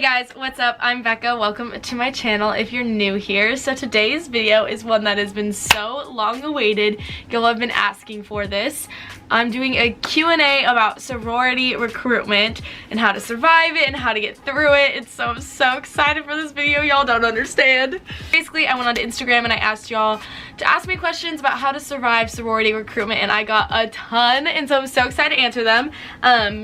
Hey guys, what's up? I'm Becca. Welcome to my channel if you're new here. So today's video is one that has been so long awaited. You'll have been asking for this. I'm doing a Q&A about sorority recruitment and how to survive it and how to get through it. I'm so excited for this video. Y'all don't understand. Basically, I went onto Instagram and I asked y'all to ask me questions about how to survive sorority recruitment, and I got a ton, and so I'm so excited to answer them.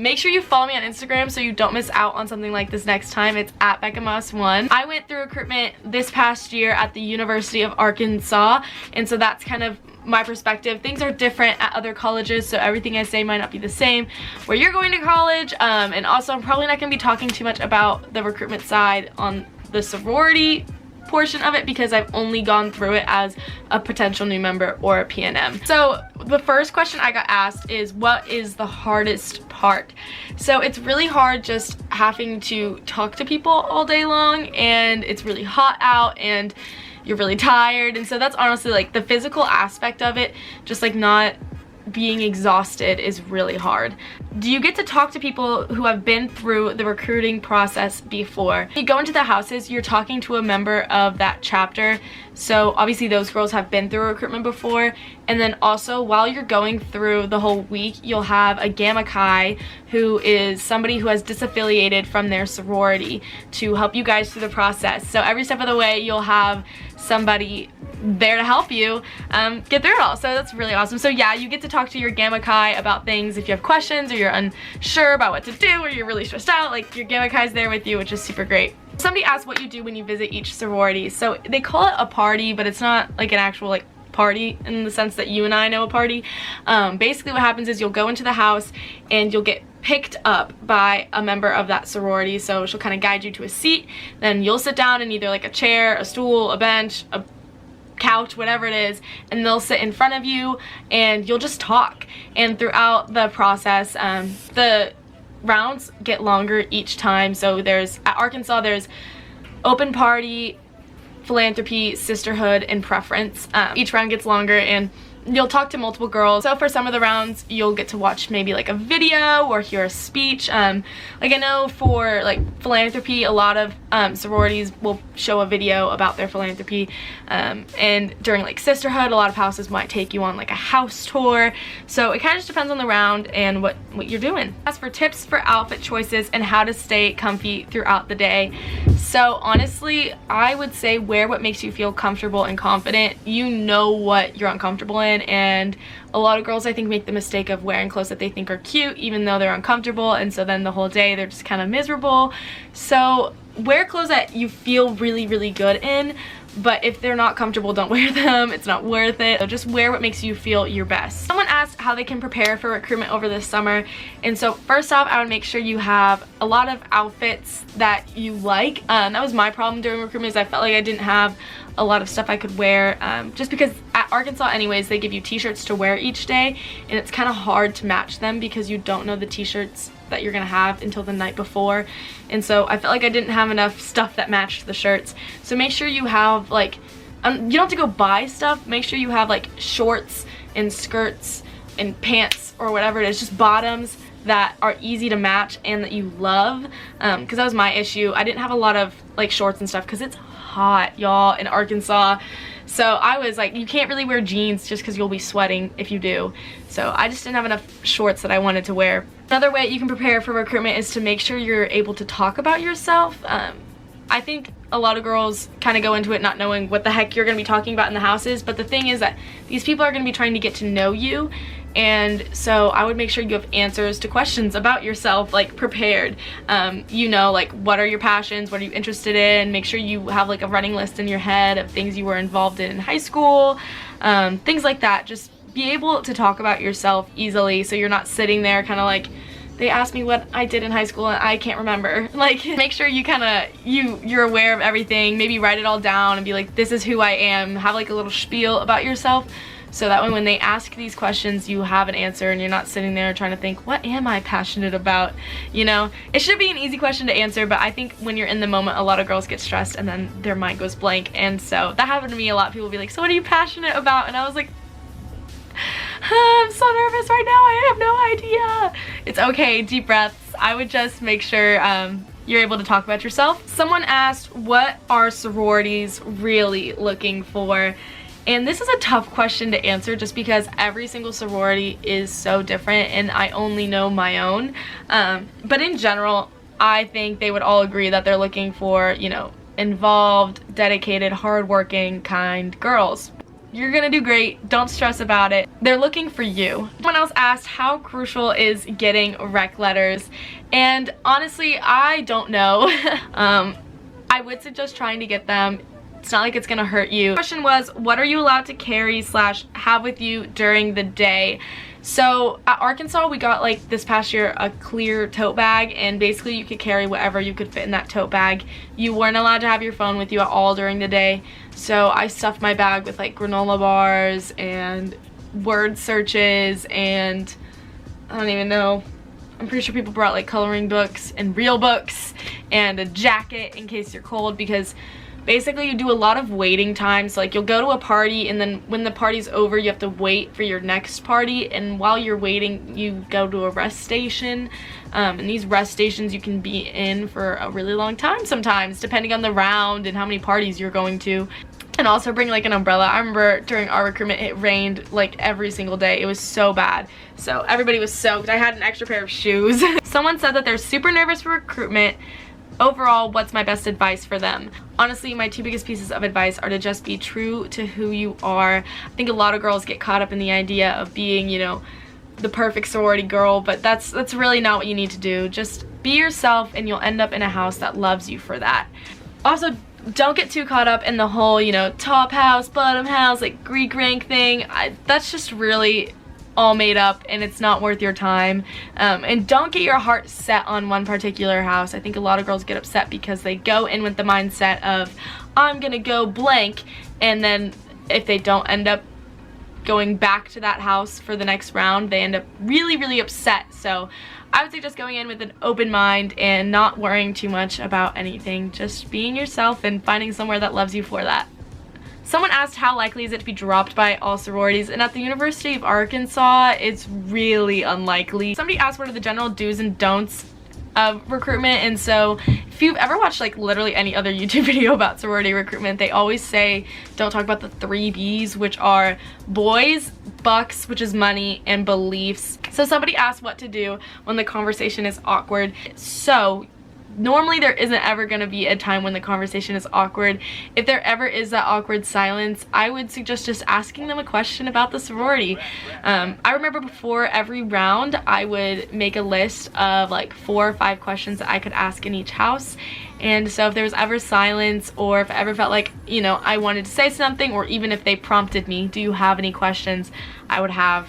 Make sure you follow me on Instagram so you don't miss out on something like this next time. It's at BeccaMoss1. I went through recruitment this past year at the University of Arkansas, and so that's kind of my perspective. Things are different at other colleges, so everything I say might not be the same where you're going to college, and also I'm probably not going to be talking too much about the recruitment side on the sorority portion of it because I've only gone through it as a potential new member or a PNM. So the first question I got asked is, what is the hardest part? So it's really hard just having to talk to people all day long, and it's really hot out and you're really tired, and so that's honestly like the physical aspect of it, just like not being exhausted is really hard. Do you get to talk to people who have been through the recruiting process before? When you go into the houses, you're talking to a member of that chapter, so obviously those girls have been through recruitment before, and then also while you're going through the whole week, you'll have a Gamma Chi who is somebody who has disaffiliated from their sorority to help you guys through the process. So every step of the way you'll have somebody there to help you get through it all, so that's really awesome. So yeah, you get to talk to your Gamma Chi about things if you have questions or you're unsure about what to do or you're really stressed out. Like, your Gamma Chi's there with you, which is super great. Somebody asked what you do when you visit each sorority. So they call it a party, but it's not like an actual like party in the sense that you and I know a party. Basically what happens is you'll go into the house and you'll get picked up by a member of that sorority, so she'll kind of guide you to a seat, then you'll sit down in either like a chair, a stool, a bench, a couch, whatever it is, and they'll sit in front of you and you'll just talk. And throughout the process, the rounds get longer each time. So at Arkansas there's open party, philanthropy, sisterhood, and preference. Each round gets longer and you'll talk to multiple girls. So for some of the rounds you'll get to watch maybe like a video or hear a speech. Like I know for like philanthropy, a lot of sororities will show a video about their philanthropy, and during like sisterhood, a lot of houses might take you on like a house tour. So it kind of just depends on the round and what you're doing. As for tips for outfit choices and how to stay comfy throughout the day, so honestly I would say wear what makes you feel comfortable and confident. You know what you're uncomfortable in, and a lot of girls I think make the mistake of wearing clothes that they think are cute even though they're uncomfortable, and so then the whole day they're just kind of miserable. So wear clothes that you feel really good in, but if they're not comfortable, don't wear them. It's not worth it. So just wear what makes you feel your best. Someone asked how they can prepare for recruitment over this summer, and so first off, I would make sure you have a lot of outfits that you like. That was my problem during recruitment, is I felt like I didn't have a lot of stuff I could wear, just because at Arkansas anyways they give you t-shirts to wear each day, and it's kind of hard to match them because you don't know the t-shirts that you're gonna have until the night before, and so I felt like I didn't have enough stuff that matched the shirts. So make sure you have like, you don't have to go buy stuff, make sure you have like shorts and skirts and pants or whatever it is, just bottoms that are easy to match and that you love, because that was my issue. I didn't have a lot of like shorts and stuff because it's hot, y'all, in Arkansas. So I was like, you can't really wear jeans just because you'll be sweating if you do. So I just didn't have enough shorts that I wanted to wear. Another way you can prepare for recruitment is to make sure you're able to talk about yourself. I think a lot of girls kind of go into it not knowing what the heck you're going to be talking about in the houses, but the thing is that these people are going to be trying to get to know you, and so I would make sure you have answers to questions about yourself, like prepared. You know, like what are your passions, what are you interested in, make sure you have like a running list in your head of things you were involved in high school, things like that. Just be able to talk about yourself easily so you're not sitting there kind of like, they asked me what I did in high school and I can't remember. Like, make sure you kind of, you're aware of everything. Maybe write it all down and be like, this is who I am. Have like a little spiel about yourself, so that way when they ask these questions you have an answer and you're not sitting there trying to think, what am I passionate about? You know, it should be an easy question to answer, but I think when you're in the moment, a lot of girls get stressed and then their mind goes blank, and so that happened to me a lot. People will be like, so what are you passionate about? And I was like, I'm so nervous right now, I have no idea. It's okay, deep breaths. I would just make sure you're able to talk about yourself. Someone asked, what are sororities really looking for? And this is a tough question to answer just because every single sorority is so different and I only know my own. But in general, I think they would all agree that they're looking for, you know, involved, dedicated, hardworking, kind girls. You're gonna do great, don't stress about it. They're looking for you. Someone else asked, how crucial is getting rec letters? And honestly, I don't know. I would suggest trying to get them. It's not like it's gonna hurt you. The question was, what are you allowed to carry / have with you during the day? So at Arkansas, we got like this past year a clear tote bag, and basically you could carry whatever you could fit in that tote bag. You weren't allowed to have your phone with you at all during the day. So I stuffed my bag with like granola bars and word searches, and I don't even know. I'm pretty sure people brought like coloring books and real books and a jacket in case you're cold, because basically you do a lot of waiting time. So like you'll go to a party, and then when the party's over you have to wait for your next party, and while you're waiting you go to a rest station, and these rest stations you can be in for a really long time sometimes, depending on the round and how many parties you're going to. And also bring like an umbrella. I remember during our recruitment it rained like every single day. It was so bad, so everybody was soaked. I had an extra pair of shoes. Someone said that they're super nervous for recruitment. Overall, what's my best advice for them? Honestly, my two biggest pieces of advice are to just be true to who you are. I think a lot of girls get caught up in the idea of being, you know, the perfect sorority girl, but that's really not what you need to do. Just be yourself and you'll end up in a house that loves you for that. Also, don't get too caught up in the whole, you know, top house, bottom house, like Greek rank thing. That's just really all made up and it's not worth your time. And don't get your heart set on one particular house. I think a lot of girls get upset because they go in with the mindset of, I'm gonna go blank, and then if they don't end up going back to that house for the next round, they end up really upset. So I would say just going in with an open mind and not worrying too much about anything, just being yourself and finding somewhere that loves you for that. Someone asked, how likely is it to be dropped by all sororities? And at the University of Arkansas, it's really unlikely. Somebody asked, what are the general do's and don'ts of recruitment? And so if you've ever watched like literally any other YouTube video about sorority recruitment, they always say don't talk about the 3 B's, which are boys, bucks, which is money, and beliefs. So somebody asked what to do when the conversation is awkward. So normally there isn't ever going to be a time when the conversation is awkward. If there ever is that awkward silence, I would suggest just asking them a question about the sorority. I remember before every round I would make a list of like 4 or 5 questions that I could ask in each house. And so if there was ever silence, or if I ever felt like, you know, I wanted to say something, or even if they prompted me, do you have any questions, I would have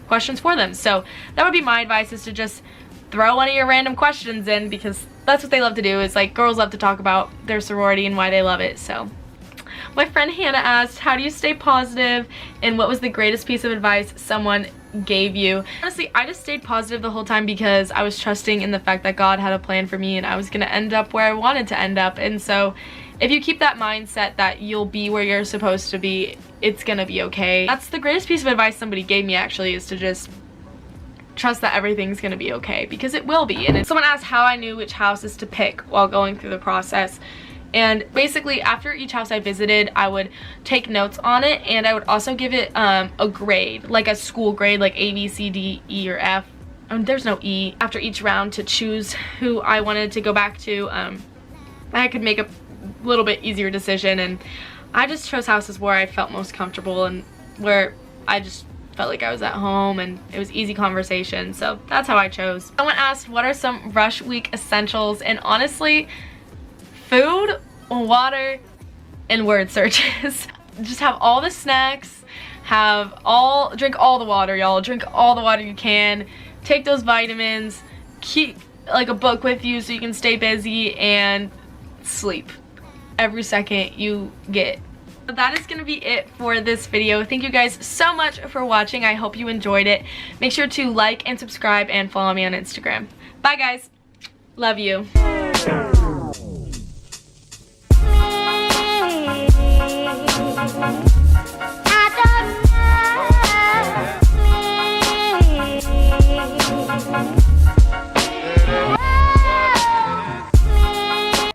questions for them. So that would be my advice, is to just throw one of your random questions in, because that's what they love to do. Is like, girls love to talk about their sorority and why they love it. So my friend Hannah asked, how do you stay positive, and what was the greatest piece of advice someone gave you? Honestly, I just stayed positive the whole time because I was trusting in the fact that God had a plan for me and I was gonna end up where I wanted to end up. And so if you keep that mindset that you'll be where you're supposed to be, it's gonna be okay. That's the greatest piece of advice somebody gave me, actually, is to just trust that everything's gonna be okay, because it will be. And someone asked how I knew which houses to pick while going through the process. And basically after each house I visited, I would take notes on it, and I would also give it a grade, like a school grade, like A, B, C, D, E, or F. There's no E. After each round, to choose who I wanted to go back to, I could make a little bit easier decision, and I just chose houses where I felt most comfortable and where I just felt like I was at home and it was easy conversation. So that's how I chose. Someone asked, what are some rush week essentials? And honestly, food, water, and word searches. Just have all the snacks, drink all the water, y'all. Drink all the water you can. Take those vitamins, keep like a book with you so you can stay busy, and sleep every second you get. That is going to be it for this video. Thank you guys so much for watching. I hope you enjoyed it. Make sure to like and subscribe and follow me on Instagram. Bye guys. Love you.